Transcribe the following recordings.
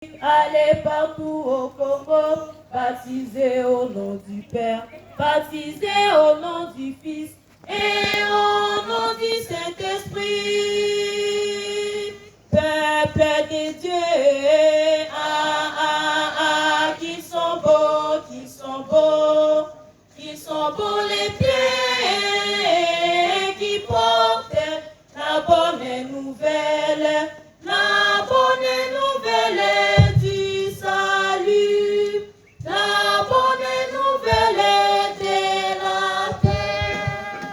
Allez partout au Congo, baptisés au nom du Père, baptisés au nom du Fils et au nom du Saint-Esprit. Peuple de Dieu, qui sont beaux, qui sont beaux, qui sont beaux les pieds, qui portent la bonne nouvelle. La bonne nouvelle du salut, la bonne nouvelle de la paix.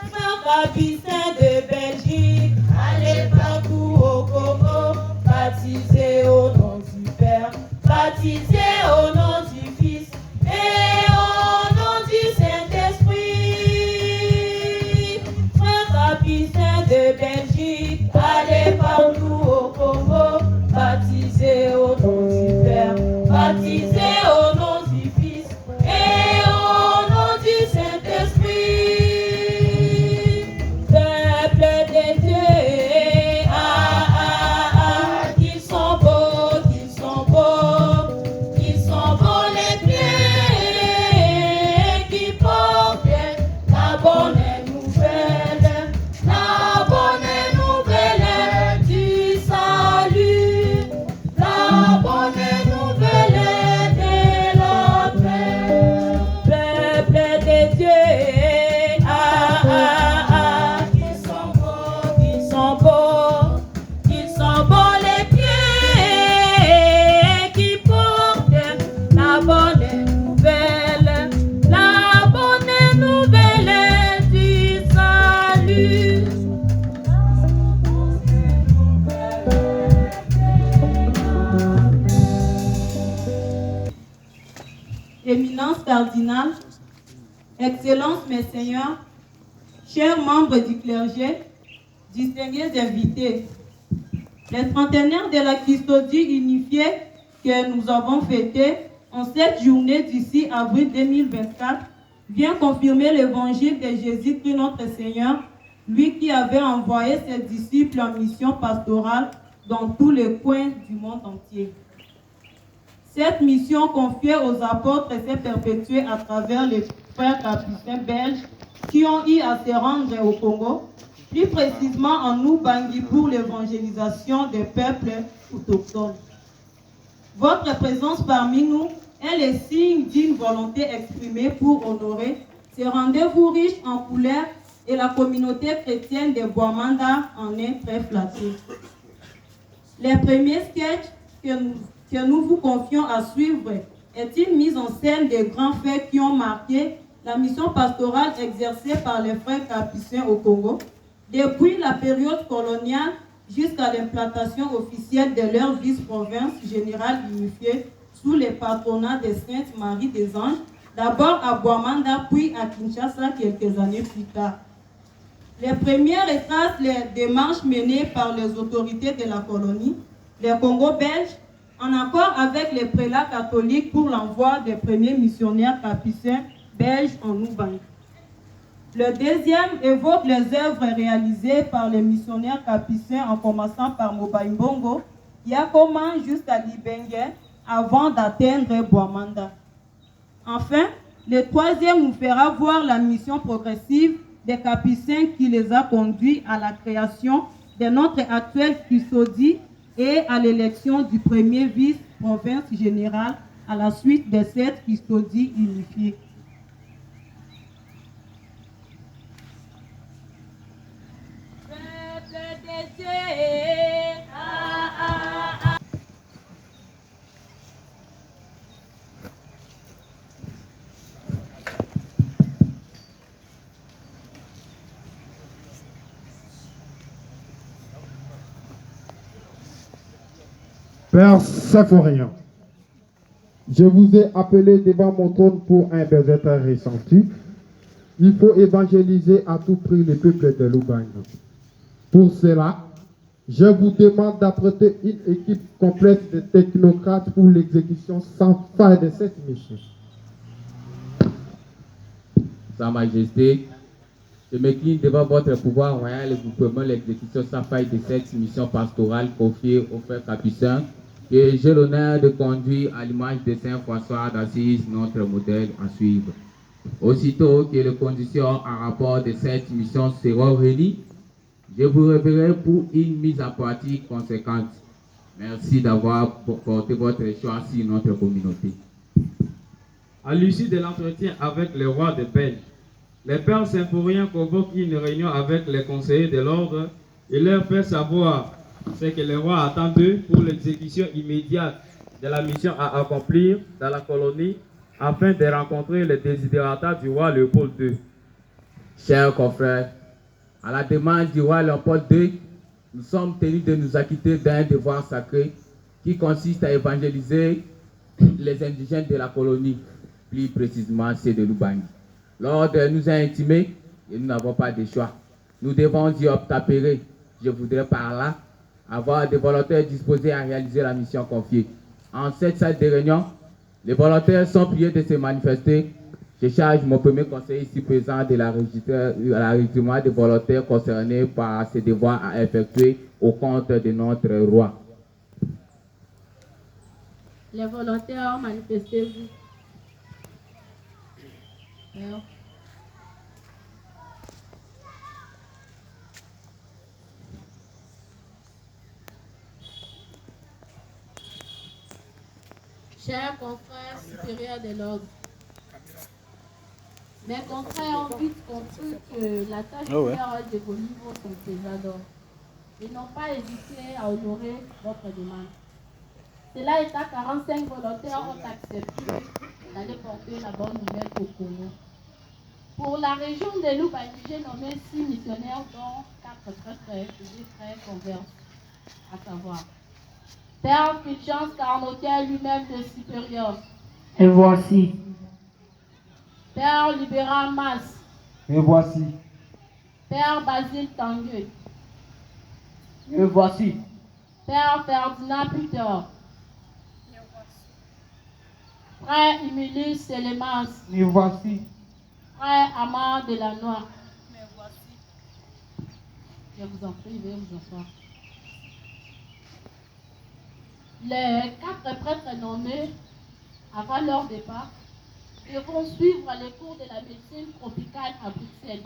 Frère Capucin de Belgique, allez partout au Congo, baptisés au nom du Père, baptisés au nom du Fils et au nom du Saint-Esprit. Frère Capucin de Belgique, allez partout au Congo, baptisés au nom du Père, baptisés au nom du Fils et au nom du Saint-Esprit. Peuple de Dieu, qu'ils sont beaux, qu'ils sont beaux, qu'ils sont beaux les pieds, qui portent la bonne nouvelle, la bonne nouvelle du salut, la bonne nouvelle de la paix. Peuple de Dieu, qu'ils sont beaux, qu'ils sont beaux, qu'ils sont beaux les pieds, qui portent la bonne nouvelle du salut. Éminence cardinale, Excellences Messeigneurs, chers membres du clergé, distingués invités, les trentenaires de la custodie unifiée que nous avons fêté en cette journée du 6 avril 2024 vient confirmer l'évangile de Jésus-Christ notre Seigneur, lui qui avait envoyé ses disciples en mission pastorale dans tous les coins du monde entier. Cette mission confiée aux apôtres s'est perpétuée à travers les frères capucins belges qui ont eu à se rendre au Congo, plus précisément en Ubangi pour l'évangélisation des peuples autochtones. Votre présence parmi nous est le signe d'une volonté exprimée pour honorer ces rendez-vous riches en couleurs et la communauté chrétienne de Bouamanda en est très flattée. Les premiers sketchs que nous vous confions à suivre est une mise en scène des grands faits qui ont marqué la mission pastorale exercée par les frères capucins au Congo, depuis la période coloniale jusqu'à l'implantation officielle de leur vice-province générale unifiée sous le patronat de Sainte Marie des Anges, d'abord à Bouamanda puis à Kinshasa quelques années plus tard. Les premières retracent les démarches menées par les autorités de la colonie, les Congo belges, en accord avec les prélats catholiques pour l'envoi des premiers missionnaires capucins belges en Ubangi. Le deuxième évoque les œuvres réalisées par les missionnaires capucins en commençant par Mobaïmbongo, Yakoma jusqu'à Libenge avant d'atteindre Bouamanda. Enfin, le troisième nous fera voir la mission progressive des capucins qui les a conduits à la création de notre actuelle custodie et à l'élection du premier vice-province général à la suite de cette custodie unifiée. Père Symphorien, je vous ai appelé devant mon trône pour un besoin ressenti. Il faut évangéliser à tout prix les peuples de l'Ubangi. Pour cela, je vous demande d'apprêter une équipe complète de technocrates pour l'exécution sans faille de cette mission. Sa Majesté, je m'incline devant votre pouvoir royal et vous permets l'exécution sans faille de cette mission pastorale confiée aux frères capucins que j'ai l'honneur de conduire à l'image de Saint François d'Assise, notre modèle à suivre. Aussitôt que les conditions en rapport de cette mission seront réunies, je vous révélerai pour une mise en pratique conséquente. Merci d'avoir porté votre choix sur notre communauté. À l'issue de l'entretien avec le roi de Belge, les pères symphoriens convoquent une réunion avec les conseillers de l'ordre et leur fait savoir ce que le roi attend d'eux pour l'exécution immédiate de la mission à accomplir dans la colonie afin de rencontrer les désidératas du roi Léopold II. Chers confrères, à la demande du roi Léopold II, nous sommes tenus de nous acquitter d'un devoir sacré qui consiste à évangéliser les indigènes de la colonie, plus précisément ceux de l'Ubangi. L'ordre nous a intimé et nous n'avons pas de choix. Nous devons y obtempérer. Je voudrais par là avoir des volontaires disposés à réaliser la mission confiée. En cette salle de réunion, les volontaires sont priés de se manifester. Je charge mon premier conseiller ici présent de l'enregistrement des volontaires concernés par ces devoirs à effectuer au compte de notre roi. Les volontaires, manifestez-vous. Père. Chers confrères supérieurs de l'ordre, mes confrères ont vite compris que la tâche de vos livres sont déjà d'or. Ils n'ont pas hésité à honorer votre demande. Cela étant, 45 volontaires ont accepté d'aller porter la bonne nouvelle au Congo. Pour la région de l'Ubangi, j'ai nommé 6 missionnaires, dont 4 prêtres et 10 frères converts, à savoir Père Fulgence Carnotier, lui-même de supérieur. Et voici. Père Libéral Mas. Et voici. Père Basile Tanguy. Et voici. Père Ferdinand Peter. Frère Emilius Selemans. Et voici. Frère Amand de la Noire. Je vous en prie, veuillez vous asseoir. Les 4 prêtres nommés avant leur départ devront suivre les cours de la médecine tropicale à Bruxelles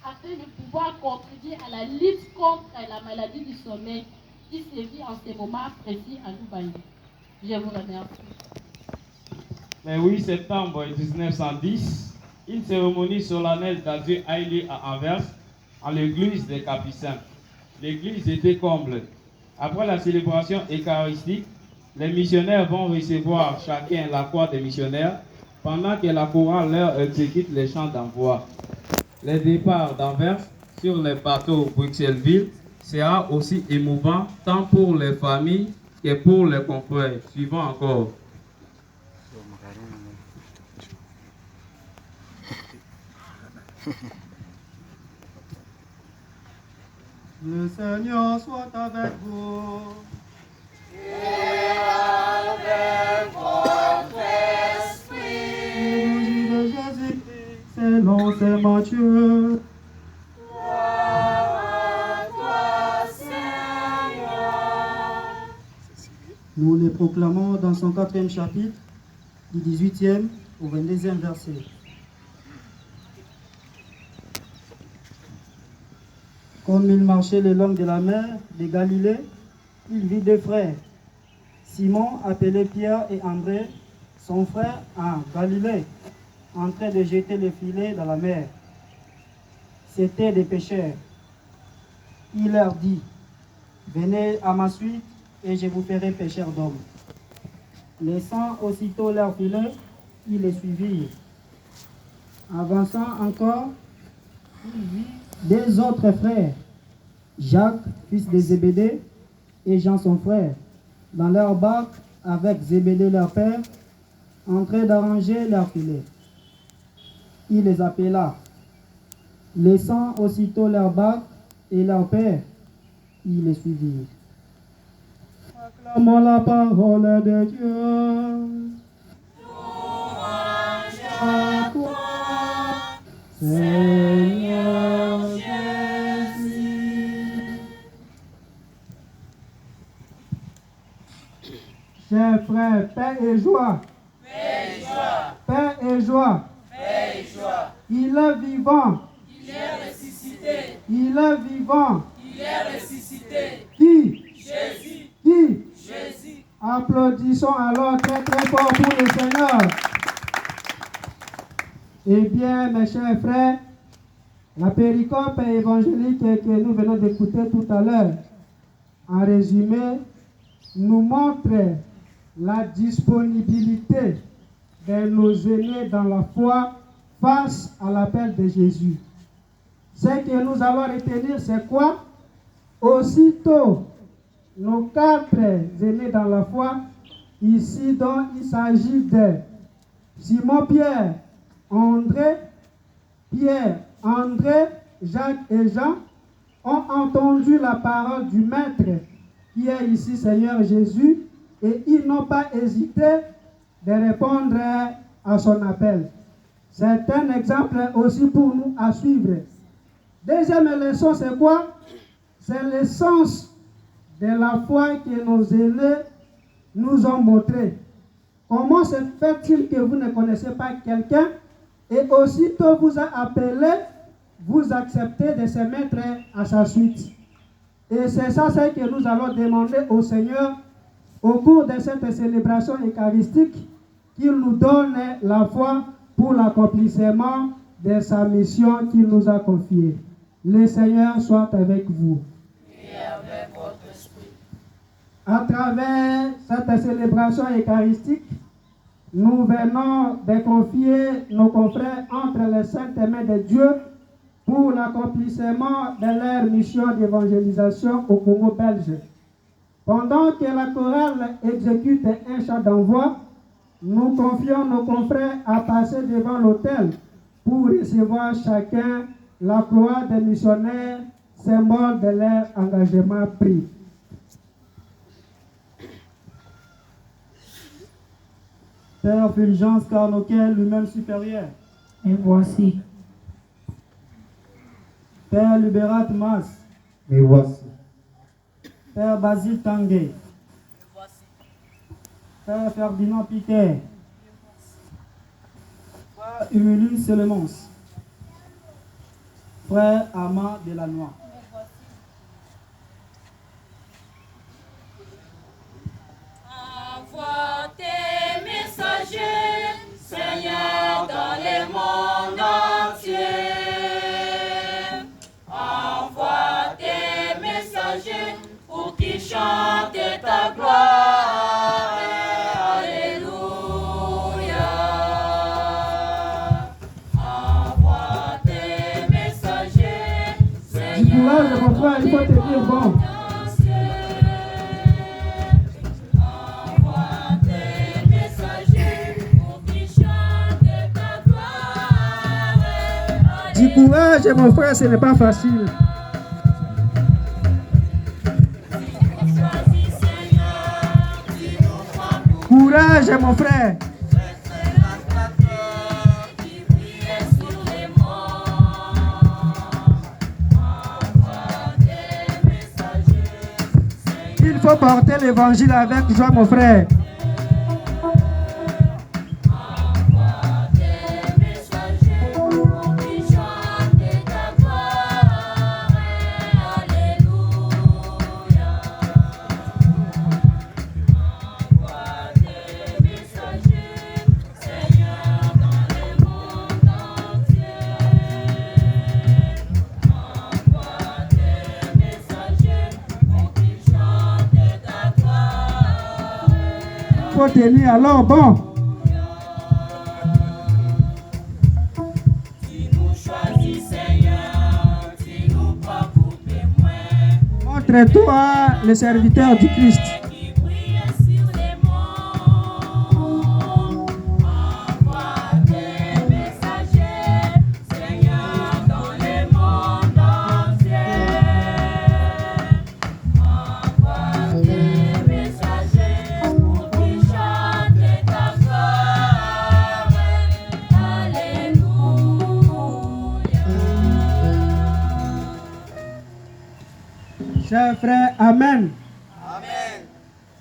afin de pouvoir contribuer à la lutte contre la maladie du sommeil qui sévit en ce moment précis à l'Ubangi. Je vous remercie. Le 8 septembre 1910, une cérémonie solennelle d'adieu a eu lieu à Anvers, en l'église des Capucins. L'église était comble. Après la célébration eucharistique, les missionnaires vont recevoir chacun la croix des missionnaires pendant que la chorale leur exécute les chants d'envoi. Le départ d'Anvers sur les bateaux Bruxelles-Ville sera aussi émouvant tant pour les familles que pour les confrères. Suivons encore. Le Seigneur soit avec vous. Et avec votre esprit. Évangile de Jésus-Christ, selon saint Matthieu. Gloire à toi, Seigneur. Nous les proclamons dans son 4e chapitre, du 18e au 22e verset. Comme il marchait le long de la mer de Galilée, il vit 2 frères, Simon appelé Pierre et André, son frère en Galilée, en train de jeter le filet dans la mer. C'étaient des pêcheurs. Il leur dit, venez à ma suite et je vous ferai pêcheurs d'hommes. Laissant aussitôt leur filet, ils les suivirent. Avançant encore, il vit 2 autres frères, Jacques, fils de Zébédée, et Jean son frère, dans leur barque avec Zébédée leur père, en train d'arranger leur filet. Il les appela. Laissant aussitôt leur barque et leur père, ils les suivirent. Acclamons la parole de Dieu. À toi, Seigneur Jésus. frère, paix et joie. Paix et joie. Paix et joie. Paix et joie. Il est vivant. Il est ressuscité. Il est vivant. Il est ressuscité. Qui? Jésus. Qui? Jésus. Applaudissons alors très très fort pour le Seigneur. Eh bien, mes chers frères, la péricope évangélique que nous venons d'écouter tout à l'heure, en résumé, nous montre la disponibilité de nos aînés dans la foi face à l'appel de Jésus. Ce que nous allons retenir, c'est quoi? Aussitôt, nos 4 aînés dans la foi, ici donc il s'agit de Simon-Pierre, André, Jacques et Jean, ont entendu la parole du Maître, qui est ici Seigneur Jésus, et ils n'ont pas hésité de répondre à son appel. C'est un exemple aussi pour nous à suivre. Deuxième leçon, c'est quoi? C'est l'essence de la foi que nos aînés nous ont montré. Comment se fait-il que vous ne connaissez pas quelqu'un et aussitôt vous a appelé, vous acceptez de se mettre à sa suite? Et c'est ça ce que nous allons demander au Seigneur au cours de cette célébration eucharistique, qu'il nous donne la foi pour l'accomplissement de sa mission qu'il nous a confiée. Le Seigneur soit avec vous. Et avec votre esprit. À travers cette célébration eucharistique, nous venons de confier nos confrères entre les saintes mains de Dieu pour l'accomplissement de leur mission d'évangélisation au Congo belge. Pendant que la chorale exécute un chant d'envoi, nous confions nos confrères à passer devant l'autel pour recevoir chacun la croix des missionnaires, symbole de leur engagement pris. Père Fulgence Carnoquet, lui-même supérieur. Me voici. Père Libérat Mas. Me voici. Père Basile Tanguay. Voici. Père Ferdinand Piquet. Frère Humulus Selemons. Frère Amand Delannoy. Envoie tes messagers, Seigneur, dans le monde entier. Envoie tes messagers pour qu'ils chantent ta gloire. Alléluia. Envoie tes messagers, Du courage, mon frère, il faut te dire bon. Du courage, mon frère, ce n'est pas facile. Courage, mon frère. Il faut porter l'évangile avec joie, mon frère. Il faut tenir alors bon. Montre-toi le serviteur du Christ. Chers frères, Amen. Amen.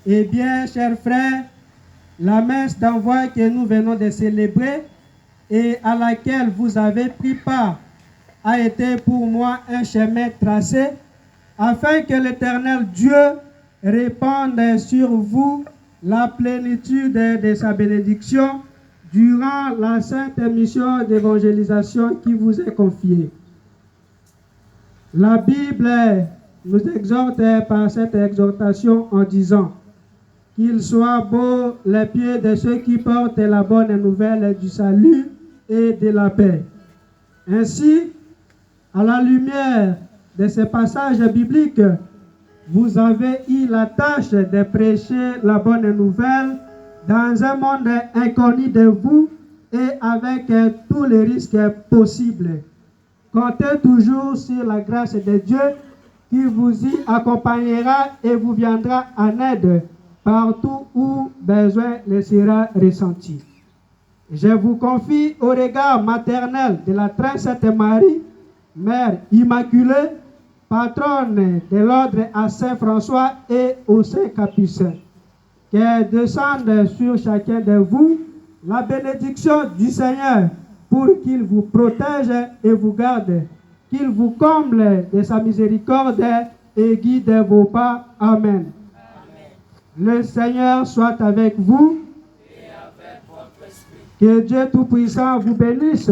Eh bien, chers frères, La messe d'envoi que nous venons de célébrer et à laquelle vous avez pris part a été pour moi un chemin tracé afin que l'Éternel Dieu répande sur vous la plénitude de sa bénédiction durant la sainte mission d'évangélisation qui vous est confiée. La Bible nous exhorte par cette exhortation en disant qu'il soit beau les pieds de ceux qui portent la bonne nouvelle du salut et de la paix. Ainsi, à la lumière de ces passages bibliques, vous avez eu la tâche de prêcher la bonne nouvelle dans un monde inconnu de vous et avec tous les risques possibles. Comptez toujours sur la grâce de Dieu qui vous y accompagnera et vous viendra en aide partout où besoin le sera ressenti. Je vous confie au regard maternel de la Très Sainte Marie, Mère Immaculée, patronne de l'ordre à Saint François et aux Saints Capucins. Que descende sur chacun de vous la bénédiction du Seigneur pour qu'il vous protège et vous garde, qu'il vous comble de sa miséricorde et guide vos pas. Amen. Le Seigneur soit avec vous. Et avec votre esprit. Que Dieu Tout-Puissant vous bénisse,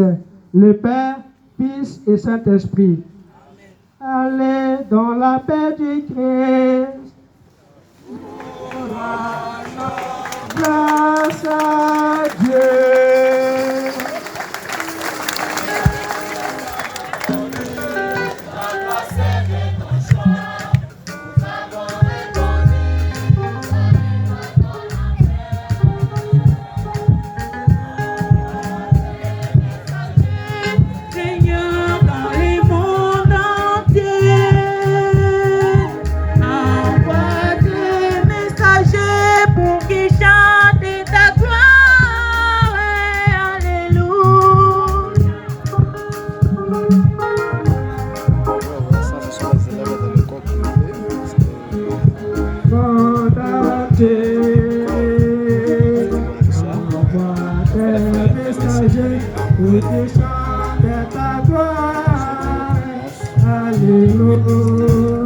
le Père, Fils et Saint-Esprit. Allez dans la paix du Christ. Grâce à Dieu. Alléluia.